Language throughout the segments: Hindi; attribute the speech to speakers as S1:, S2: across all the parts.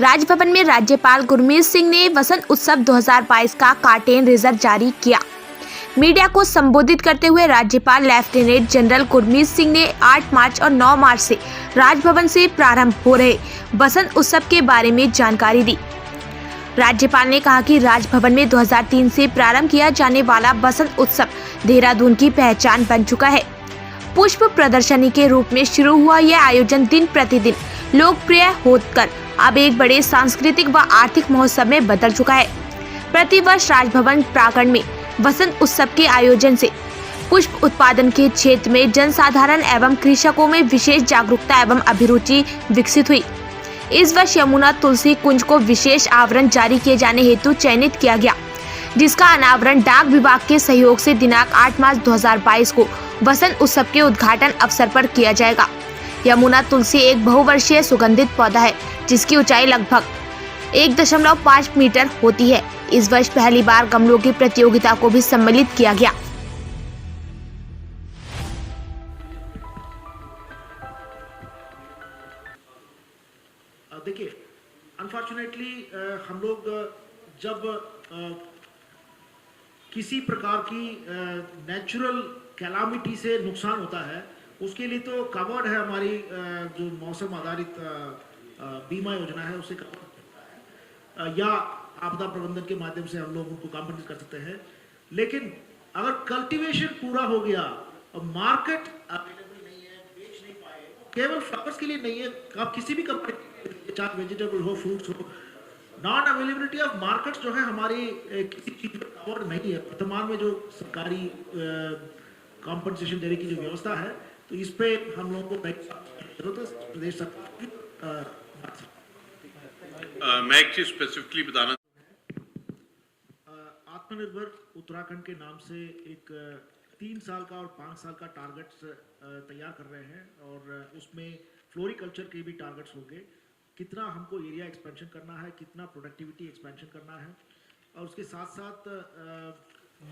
S1: राजभवन में राज्यपाल गुरमीत सिंह ने वसंत उत्सव 2022 का कार्टेन रिजल्ट जारी किया। मीडिया को संबोधित करते हुए राज्यपाल लेफ्टिनेंट जनरल गुरमीत सिंह ने 8 मार्च और 9 मार्च से राजभवन से प्रारंभ हो रहे वसंत उत्सव के बारे में जानकारी दी। राज्यपाल ने कहा कि राजभवन में 2003 से प्रारंभ किया जाने वाला वसंत उत्सव देहरादून की पहचान बन चुका है। पुष्प प्रदर्शनी के रूप में शुरू हुआ यह आयोजन दिन प्रतिदिन लोकप्रिय होकर अब एक बड़े सांस्कृतिक व आर्थिक महोत्सव में बदल चुका है। प्रतिवर्ष राजभवन प्रांगण में वसंत उत्सव के आयोजन से पुष्प उत्पादन के क्षेत्र में जनसाधारण एवं कृषकों में विशेष जागरूकता एवं अभिरुचि विकसित हुई। इस वर्ष यमुना तुलसी कुंज को विशेष आवरण जारी किए जाने हेतु चयनित किया गया, जिसका अनावरण डाक विभाग के सहयोग से दिनांक 8 मार्च 2022 को वसंत उत्सव के उद्घाटन अवसर पर किया जाएगा। यमुना तुलसी एक बहुवर्षीय सुगंधित पौधा है, जिसकी ऊंचाई लगभग 1.5 मीटर होती है। इस वर्ष पहली बार गमलों की प्रतियोगिता को भी सम्मिलित किया गया।
S2: देखिए, अनफॉर्चुनेटली हम लोग जब किसी प्रकार की नेचुरल कैलामिटी से नुकसान होता है, उसके लिए तो कवर्ड है हमारी जो मौसम आधारित बीमा योजना है, उससे कवर या आपदा प्रबंधन के माध्यम से हम लोग उनको कॉम्पनसेट कर सकते हैं। लेकिन अगर कल्टीवेशन पूरा हो गया और मार्केट अवेलेबल नहीं है, बेच नहीं पाए, केवल फ्लावर्स के लिए नहीं है, आप किसी भी कंपनी, चाहे वेजिटेबल हो, फ्रूट्स हो, नॉन अवेलेबिलिटी ऑफ मार्केट्स जो है हमारी किसी चीज पर कवर नहीं है। वर्तमान में जो सरकारी कॉम्पनसेशन देने की जो व्यवस्था है, तो इस पे हम लोगों को जरूरत है प्रदेश सरकार की।
S3: मैं एक चीज स्पेसिफिकली बताना,
S2: आत्मनिर्भर उत्तराखंड के नाम से एक 3 साल का और 5 साल का टारगेट्स तैयार कर रहे हैं और उसमें फ्लोरिकल्चर के भी टारगेट्स होंगे। कितना हमको एरिया एक्सपेंशन करना है, कितना प्रोडक्टिविटी एक्सपेंशन करना है और उसके साथ साथ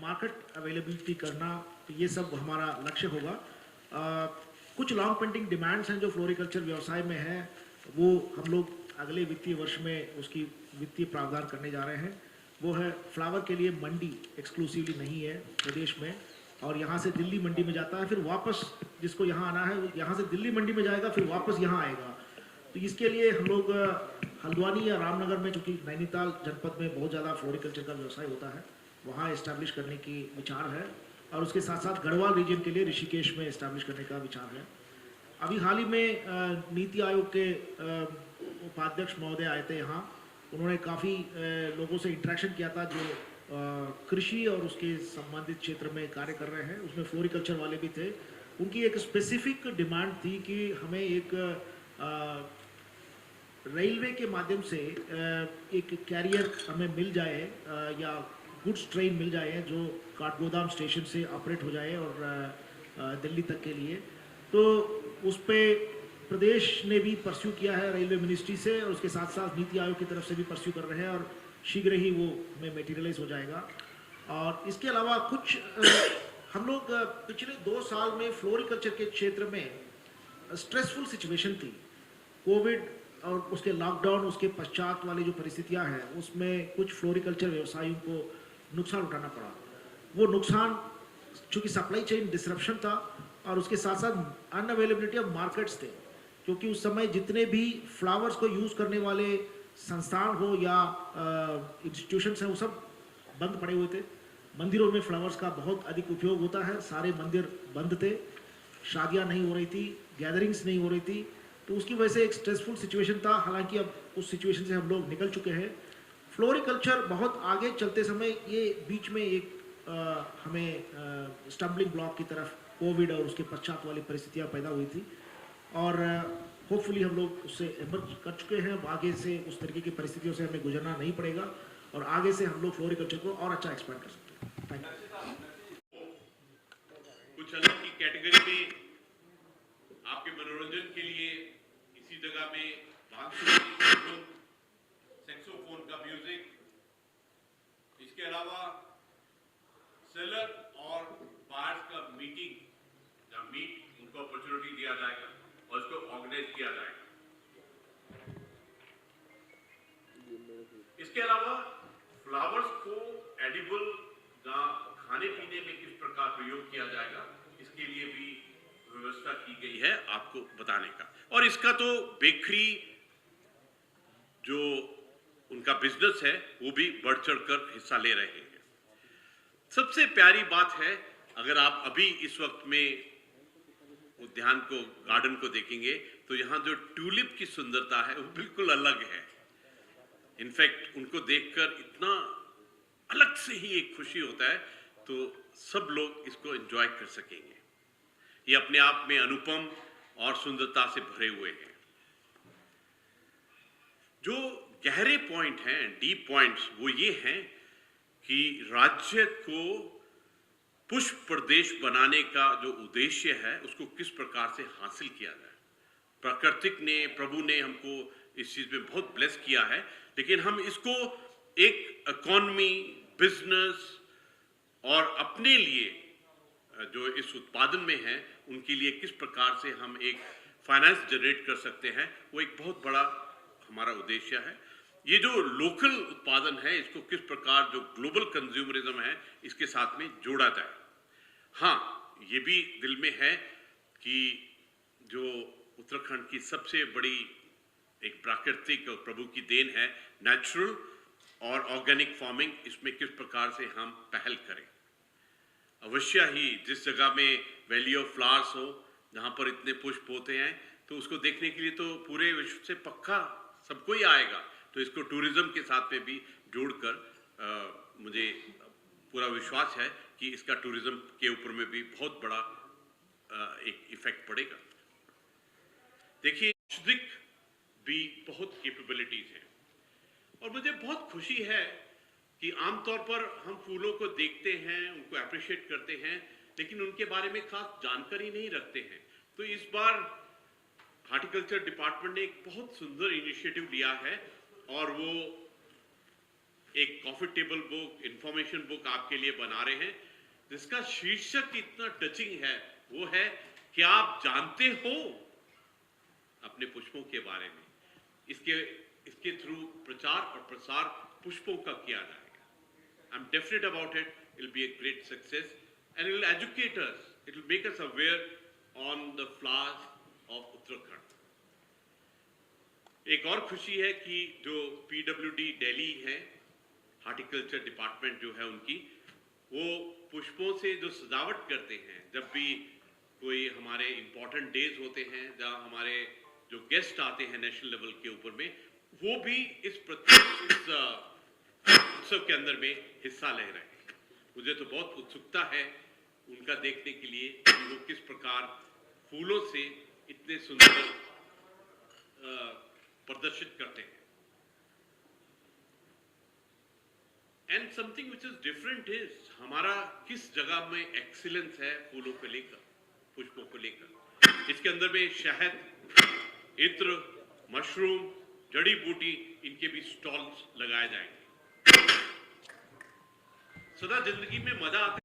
S2: मार्केट अवेलेबिलिटी करना, तो ये सब हमारा लक्ष्य होगा। कुछ लॉन्ग पेंडिंग डिमांड्स हैं जो फ्लोरिकल्चर व्यवसाय में है, वो हम लोग अगले वित्तीय वर्ष में उसकी वित्तीय प्रावधान करने जा रहे हैं। वो है फ्लावर के लिए मंडी एक्सक्लूसिवली नहीं है प्रदेश में, और यहाँ से दिल्ली मंडी में जाता है, फिर वापस जिसको यहाँ आना है यहाँ से दिल्ली मंडी में जाएगा, फिर वापस यहाँ आएगा। तो इसके लिए हम लोग हल्द्वानी या रामनगर में, चूँकि नैनीताल जनपद में बहुत ज़्यादा फ्लोरिकल्चर का व्यवसाय होता है, वहाँ इस्टेब्लिश करने की विचार है और उसके साथ साथ गढ़वाल रीजन के लिए ऋषिकेश में इस्टेब्लिश करने का विचार है। अभी हाल ही में नीति आयोग के उपाध्यक्ष महोदय आए थे यहाँ, उन्होंने काफ़ी लोगों से इंटरेक्शन किया था जो कृषि और उसके संबंधित क्षेत्र में कार्य कर रहे हैं, उसमें फ्लोरिकल्चर वाले भी थे। उनकी एक स्पेसिफिक डिमांड थी कि हमें एक रेलवे के माध्यम से एक कैरियर हमें मिल जाए या गुड्स ट्रेन मिल जाए जो काठगोदाम स्टेशन से ऑपरेट हो जाए और दिल्ली तक के लिए। तो उस पर प्रदेश ने भी परस्यू किया है रेलवे मिनिस्ट्री से, और उसके साथ साथ नीति आयोग की तरफ से भी परस्यू कर रहे हैं और शीघ्र ही वो हमें मेटीरियलाइज हो जाएगा। और इसके अलावा कुछ हम लोग पिछले 2 साल में फ्लोरिकल्चर के क्षेत्र में स्ट्रेसफुल सिचुएशन थी, कोविड और उसके लॉकडाउन, उसके पश्चात वाली जो परिस्थितियां हैं, उसमें कुछ फ्लोरिकल्चर व्यवसायियों को नुकसान उठाना पड़ा। वो नुकसान चूँकि सप्लाई चेन डिसरप्शन था और उसके साथ साथ अनअवेलेबिलिटी ऑफ मार्केट्स थे, क्योंकि उस समय जितने भी फ्लावर्स को यूज़ करने वाले संस्थान हो या इंस्टीट्यूशंस हैं, वो सब बंद पड़े हुए थे। मंदिरों में फ्लावर्स का बहुत अधिक उपयोग होता है, सारे मंदिर बंद थे, शादियां नहीं हो रही थी, गैदरिंग्स नहीं हो रही थी, तो उसकी वजह से एक स्ट्रेसफुल सिचुएशन था। हालांकि अब उस सिचुएशन से हम लोग निकल चुके हैं। फ्लोरिकल्चर बहुत आगे चलते समय ये बीच में एक हमें स्टम्बलिंग ब्लॉक की तरफ कोविड और उसके पश्चात वाली परिस्थितियाँ पैदा हुई थी और होपफुली हम लोग उससे इमर्ज कर चुके हैं। आगे से उस तरीके की परिस्थितियों से हमें गुजरना नहीं पड़ेगा और आगे से हम लोग फ्लोरिकल्चर को और अच्छा एक्सपेंड कर सकते हैं। Thank you.
S3: कुछ अलग की कैटेगरी में आपके मनोरंजन के लिए इसी जगह में सैक्सोफोन का म्यूजिक, इसके अलावा सेलर और बायर्स का मीट उनको अपॉर्चुनिटी दिया जाएगा और इसको ऑर्गेनाइज किया जाएगा। इसके अलावा फ्लावर्स को एडिबल या खाने पीने में किस प्रकार प्रयोग किया जाएगा, इसके लिए भी व्यवस्था की गई है आपको बताने का। और इसका तो बेकरी जो उनका बिजनेस है वो भी बढ़ चढ़कर हिस्सा ले रहे हैं। सबसे प्यारी बात है, अगर आप अभी इस वक्त में उद्यान को, गार्डन को देखेंगे तो यहाँ जो ट्यूलिप की सुंदरता है वो बिल्कुल अलग है। इनफैक्ट उनको देखकर इतना अलग से ही एक खुशी होता है, तो सब लोग इसको एंजॉय कर सकेंगे। ये अपने आप में अनुपम और सुंदरता से भरे हुए हैं। जो गहरे पॉइंट हैं, डीप पॉइंट्स, वो ये हैं कि राज्य को पुष्प प्रदेश बनाने का जो उद्देश्य है उसको किस प्रकार से हासिल किया जाए। प्राकृतिक ने, प्रभु ने हमको इस चीज में बहुत ब्लेस किया है, लेकिन हम इसको एक इकोनॉमी, बिजनेस और अपने लिए जो इस उत्पादन में है उनके लिए किस प्रकार से हम एक फाइनेंस जनरेट कर सकते हैं, वो एक बहुत बड़ा हमारा उद्देश्य है। ये जो लोकल उत्पादन है इसको किस प्रकार जो ग्लोबल कंज्यूमरिज्म है इसके साथ में जोड़ा जाए। हाँ, ये भी दिल में है कि जो उत्तराखंड की सबसे बड़ी एक प्राकृतिक और प्रभु की देन है नेचुरल और ऑर्गेनिक फार्मिंग, इसमें किस प्रकार से हम पहल करें। अवश्य ही जिस जगह में वैली ऑफ फ्लावर्स हो, जहाँ पर इतने पुष्प होते हैं, तो उसको देखने के लिए तो पूरे विश्व से पक्का सबको ही आएगा। तो इसको टूरिज्म के साथ में भी जोड़कर मुझे पूरा विश्वास है कि इसका टूरिज्म के ऊपर में भी बहुत बड़ा एक इफेक्ट पड़ेगा। देखिए, औषधिक भी बहुत कैपेबिलिटीज हैं और मुझे बहुत खुशी है कि आमतौर पर हम फूलों को देखते हैं, उनको अप्रिशिएट करते हैं, लेकिन उनके बारे में खास जानकारी नहीं रखते हैं। तो इस बार हॉर्टिकल्चर डिपार्टमेंट ने एक बहुत सुंदर इनिशिएटिव लिया है और वो एक coffee table book, information book आपके लिए बना रहे हैं, जिसका शीर्षक इतना टचिंग है, वो है कि आप जानते हो अपने पुष्पों के बारे में। इसके थ्रू प्रचार और प्रसार पुष्पों का किया जाएगा। I am definite about it, it will be a great success and it will educate us, it will make us aware on the flowers of Uttarakhand. एक और खुशी है कि जो पीडब्ल्यूडी दिल्ली है, हॉर्टिकल्चर डिपार्टमेंट जो है उनकी, वो पुष्पों से जो सजावट करते हैं, जब भी कोई हमारे इंपॉर्टेंट डेज होते हैं, जहाँ हमारे जो गेस्ट आते हैं नेशनल लेवल के ऊपर में, वो भी इस उत्सव के अंदर में हिस्सा ले रहे हैं। मुझे तो बहुत उत्सुकता है उनका देखने के लिए कि वो किस प्रकार फूलों से इतने सुंदर प्रदर्शित करते हैं। And something which is different is हमारा किस जगह में एक्सीलेंस है फूलों को लेकर, पुष्पों को लेकर। इसके अंदर में शहद, इत्र, मशरूम, जड़ी बूटी, इनके भी स्टॉल्स लगाए जाएंगे। सदा जिंदगी में मजा आता है।